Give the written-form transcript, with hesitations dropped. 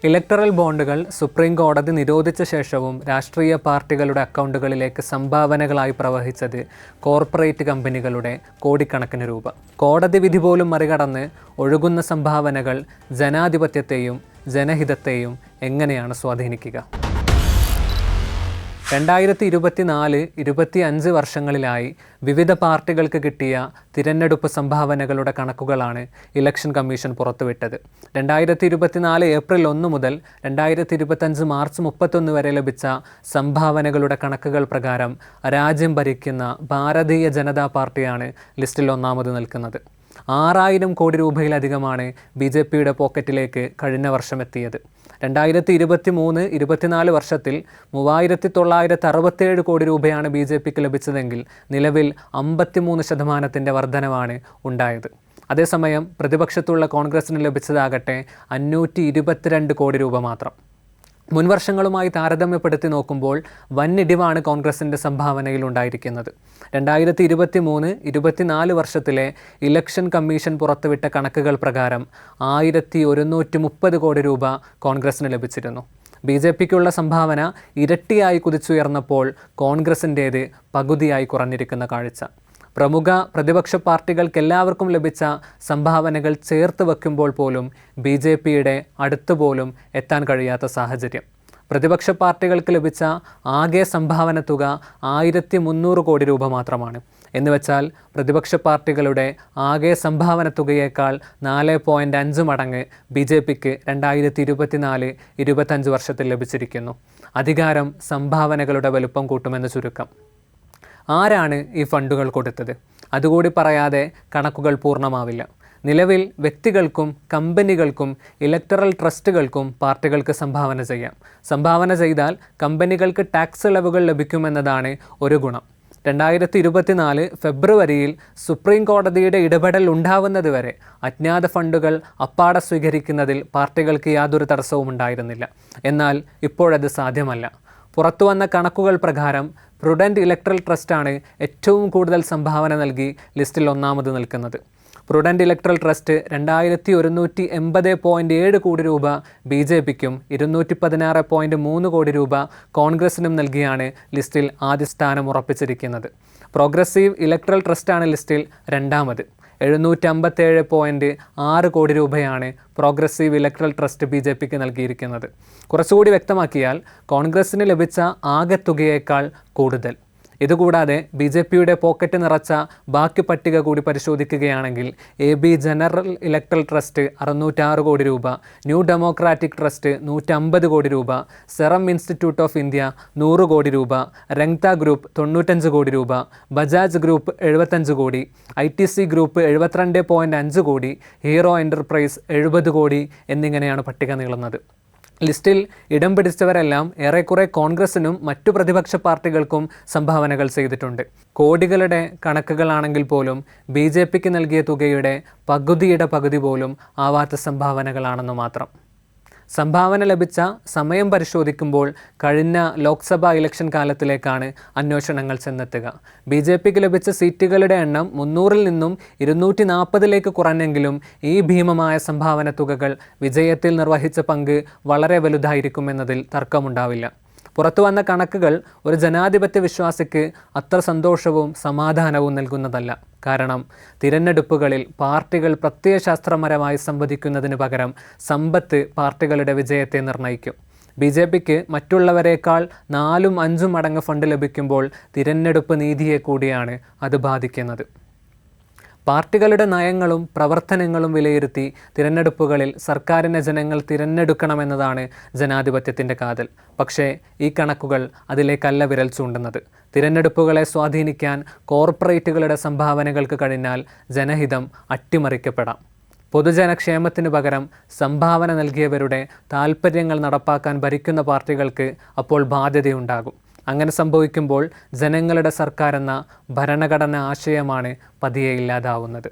Electoral ബോണ്ടുകൾ supreme കോടതി നിരോധിച്ച ശേഷവും രാഷ്ട്രീയ പാർട്ടികളുടെ അക്കൗണ്ടുകളിലേക്ക് സംഭാവനകളായി പ്രവഹിച്ചത് കോർപ്പറേറ്റ് കമ്പനികളുടെ കോടിക്കണക്കിന് രൂപ. കോടതി വിധി പോലും മറികടന്ന് ഒഴുകുന്ന സംഭാവനകൾ ജനാധിപത്യത്തെയും ജനഹിതത്തെയും എങ്ങനെയാണ് സ്വാധീനിക്കുക? 2024-25 വർഷങ്ങളിലായി വിവിധ പാർട്ടികൾക്ക് കിട്ടിയ തിരഞ്ഞെടുപ്പ് സംഭാവനകളുടെ കണക്കുകളാണ് ഇലക്ഷൻ കമ്മീഷൻ പുറത്തുവിട്ടത്. 2024 ഏപ്രിൽ 1 മുതൽ 2025 മാർച്ച് 31 വരെ ലഭിച്ച സംഭാവനകളുടെ കണക്കുകൾ പ്രകാരം രാജ്യം ഭരിക്കുന്ന ഭാരതീയ ജനതാ പാർട്ടിയാണ് ലിസ്റ്റിൽ ഒന്നാമത് നിൽക്കുന്നത്. 6000 കോടി രൂപയിലധികമാണ് BJPയുടെ പോക്കറ്റിലേക്ക് കഴിഞ്ഞ വർഷം എത്തിയത്. 2023-24 വർഷത്തിൽ 3967 കോടി രൂപയാണ് BJPക്ക് ലഭിച്ചതെങ്കിൽ നിലവിൽ 53% വർധനവാണ് ഉണ്ടായത്. അതേസമയം പ്രതിപക്ഷത്തുള്ള കോൺഗ്രസിന് ലഭിച്ചതാകട്ടെ 522 കോടി രൂപ മാത്രം. മുൻവർഷങ്ങളുമായി താരതമ്യപ്പെടുത്തി നോക്കുമ്പോൾ വൻ ഇടിവാണ് കോൺഗ്രസിൻ്റെ സംഭാവനയിൽ ഉണ്ടായിരിക്കുന്നത്. 2023-24 വർഷത്തിലെ ഇലക്ഷൻ കമ്മീഷൻ പുറത്തുവിട്ട കണക്കുകൾ പ്രകാരം 1130 കോടി രൂപ കോൺഗ്രസിന് ലഭിച്ചിരുന്നു. BJPക്കുള്ള സംഭാവന ഇരട്ടിയായി കുതിച്ചുയർന്നപ്പോൾ കോൺഗ്രസിൻ്റേത് പകുതിയായി കുറഞ്ഞിരിക്കുന്ന കാഴ്ച. പ്രമുഖ പ്രതിപക്ഷ പാർട്ടികൾക്കെല്ലാവർക്കും ലഭിച്ച സംഭാവനകൾ ചേർത്ത് വയ്ക്കുമ്പോൾ പോലും BJPയുടെ അടുത്തുപോലും എത്താൻ കഴിയാത്ത സാഹചര്യം. പ്രതിപക്ഷ പാർട്ടികൾക്ക് ലഭിച്ച ആകെ സംഭാവന തുക 1300 കോടി രൂപ മാത്രമാണ്. എന്നുവെച്ചാൽ പ്രതിപക്ഷ പാർട്ടികളുടെ ആകെ സംഭാവന തുകയേക്കാൾ 4.5 മടങ്ങ് BJPക്ക് 2024-25 വർഷത്തിൽ ലഭിച്ചിരിക്കുന്നു. അധികാരം സംഭാവനകളുടെ വലുപ്പം കൂട്ടുമെന്ന് ചുരുക്കം. ആരാണ് ഈ ഫണ്ടുകൾ കൊടുത്തത്? അതുകൂടി പറയാതെ കണക്കുകൾ പൂർണ്ണമാവില്ല. നിലവിൽ വ്യക്തികൾക്കും കമ്പനികൾക്കും ഇലക്ടറൽ ട്രസ്റ്റുകൾക്കും പാർട്ടികൾക്ക് സംഭാവന ചെയ്യാം. സംഭാവന ചെയ്താൽ കമ്പനികൾക്ക് ടാക്സ് ഇളവുകൾ ലഭിക്കുമെന്നതാണ് ഒരു ഗുണം. 2024 ഫെബ്രുവരിയിൽ സുപ്രീം കോടതിയുടെ ഇടപെടൽ ഉണ്ടാവുന്നത് വരെ അജ്ഞാത ഫണ്ടുകൾ അപ്പാടെ സ്വീകരിക്കുന്നതിൽ പാർട്ടികൾക്ക് യാതൊരു തടസ്സവും ഉണ്ടായിരുന്നില്ല. എന്നാൽ ഇപ്പോഴത് സാധ്യമല്ല. പുറത്തു വന്ന കണക്കുകൾ പ്രകാരം പ്രുഡൻറ്റ് ഇലക്ട്രൽ ട്രസ്റ്റാണ് ഏറ്റവും കൂടുതൽ സംഭാവന നൽകി ലിസ്റ്റിൽ ഒന്നാമത് നിൽക്കുന്നത്. പ്രുഡൻറ്റ് ഇലക്ട്രൽ ട്രസ്റ്റ് 2180.7 കോടി രൂപ BJPക്കും 216.3 കോടി രൂപ കോൺഗ്രസിനും നൽകിയാണ് ലിസ്റ്റിൽ ആദ്യ സ്ഥാനം ഉറപ്പിച്ചിരിക്കുന്നത്. പ്രോഗ്രസീവ് ഇലക്ട്രൽ ട്രസ്റ്റാണ് ലിസ്റ്റിൽ രണ്ടാമത്. 757.6 കോടി രൂപയാണ് പ്രോഗ്രസീവ് ഇലക്ട്രൽ ട്രസ്റ്റ് BJPക്ക് നൽകിയിരിക്കുന്നത്. കുറച്ചുകൂടി വ്യക്തമാക്കിയാൽ കോൺഗ്രസിന് ലഭിച്ച ആകെ തുകയേക്കാൾ കൂടുതൽ. ഇതുകൂടാതെ BJPയുടെ പോക്കറ്റ് നിറച്ച ബാക്കി പട്ടിക കൂടി പരിശോധിക്കുകയാണെങ്കിൽ AB ജനറൽ ഇലക്ട്രൽ ട്രസ്റ്റ് 606 കോടി രൂപ, ന്യൂ ഡെമോക്രാറ്റിക് ട്രസ്റ്റ് 150 കോടി രൂപ, സെറം ഇൻസ്റ്റിറ്റ്യൂട്ട് ഓഫ് ഇന്ത്യ 100 കോടി രൂപ, രംഗ്ത ഗ്രൂപ്പ് 95 കോടി രൂപ, ബജാജ് ഗ്രൂപ്പ് 75 കോടി, ITC ഗ്രൂപ്പ് 72.5 കോടി, ഹീറോ എൻ്റർപ്രൈസ് 70 കോടി എന്നിങ്ങനെയാണ് പട്ടിക നീളുന്നത്. ലിസ്റ്റിൽ ഇടം പിടിച്ചവരെല്ലാം ഏറെക്കുറെ കോൺഗ്രസിനും മറ്റു പ്രതിപക്ഷ പാർട്ടികൾക്കും സംഭാവനകൾ ചെയ്തിട്ടുണ്ട്. കോടികളുടെ കണക്കുകളാണെങ്കിൽ പോലും BJPക്ക് നൽകിയ തുകയുടെ പകുതിയുടെ പകുതി പോലും ആവാത്ത സംഭാവനകളാണെന്ന് മാത്രം. സംഭാവന ലഭിച്ച സമയം പരിശോധിക്കുമ്പോൾ കഴിഞ്ഞ ലോക്സഭാ ഇലക്ഷൻ കാലത്തിലേക്കാണ് അന്വേഷണങ്ങൾ ചെന്നെത്തുക. BJPക്ക് ലഭിച്ച സീറ്റുകളുടെ എണ്ണം 300-ൽ നിന്നും 240-ലേക്ക് കുറഞ്ഞെങ്കിലും ഈ ഭീമമായ സംഭാവന തുകകൾ വിജയത്തിൽ നിർവഹിച്ച പങ്ക് വളരെ വലുതായിരിക്കുമെന്നതിൽ തർക്കമുണ്ടാവില്ല. പുറത്തു വന്ന കണക്കുകൾ ഒരു ജനാധിപത്യ വിശ്വാസിക്ക് അത്ര സന്തോഷവും സമാധാനവും നൽകുന്നതല്ല. കാരണം തിരഞ്ഞെടുപ്പുകളിൽ പാർട്ടികൾ പ്രത്യയശാസ്ത്രപരമായി സംവദിക്കുന്നതിന് പകരം സമ്പത്ത് പാർട്ടികളുടെ വിജയത്തെ നിർണ്ണയിക്കും. BJPക്ക് മറ്റുള്ളവരെക്കാൾ 4-5 മടങ്ങ് ഫണ്ട് ലഭിക്കുമ്പോൾ തിരഞ്ഞെടുപ്പ് നീതിയെ കൂടിയാണ് അത് ബാധിക്കുന്നത്. പാർട്ടികളുടെ നയങ്ങളും പ്രവർത്തനങ്ങളും വിലയിരുത്തി തിരഞ്ഞെടുപ്പുകളിൽ സർക്കാരിനെ ജനങ്ങൾ തിരഞ്ഞെടുക്കണമെന്നതാണ് ജനാധിപത്യത്തിൻ്റെ കാതൽ. പക്ഷേ ഈ കണക്കുകൾ അതിലേക്കല്ല വിരൽ ചൂണ്ടുന്നത്. തിരഞ്ഞെടുപ്പുകളെ സ്വാധീനിക്കാൻ കോർപ്പറേറ്റുകളുടെ സംഭാവനകൾക്ക് കഴിഞ്ഞാൽ ജനഹിതം അട്ടിമറിക്കപ്പെടാം. പൊതുജനക്ഷേമത്തിന് പകരം സംഭാവന നൽകിയവരുടെ താൽപ്പര്യങ്ങൾ നടപ്പാക്കാൻ ഭരിക്കുന്ന പാർട്ടികൾക്ക് അപ്പോൾ ബാധ്യതയുണ്ടാകും. അങ്ങനെ സംഭവിക്കുമ്പോൾ ജനങ്ങളുടെ സർക്കാർ എന്ന ഭരണഘടനാ ആശയമാണ് പതിയെ ഇല്ലാതാവുന്നത്.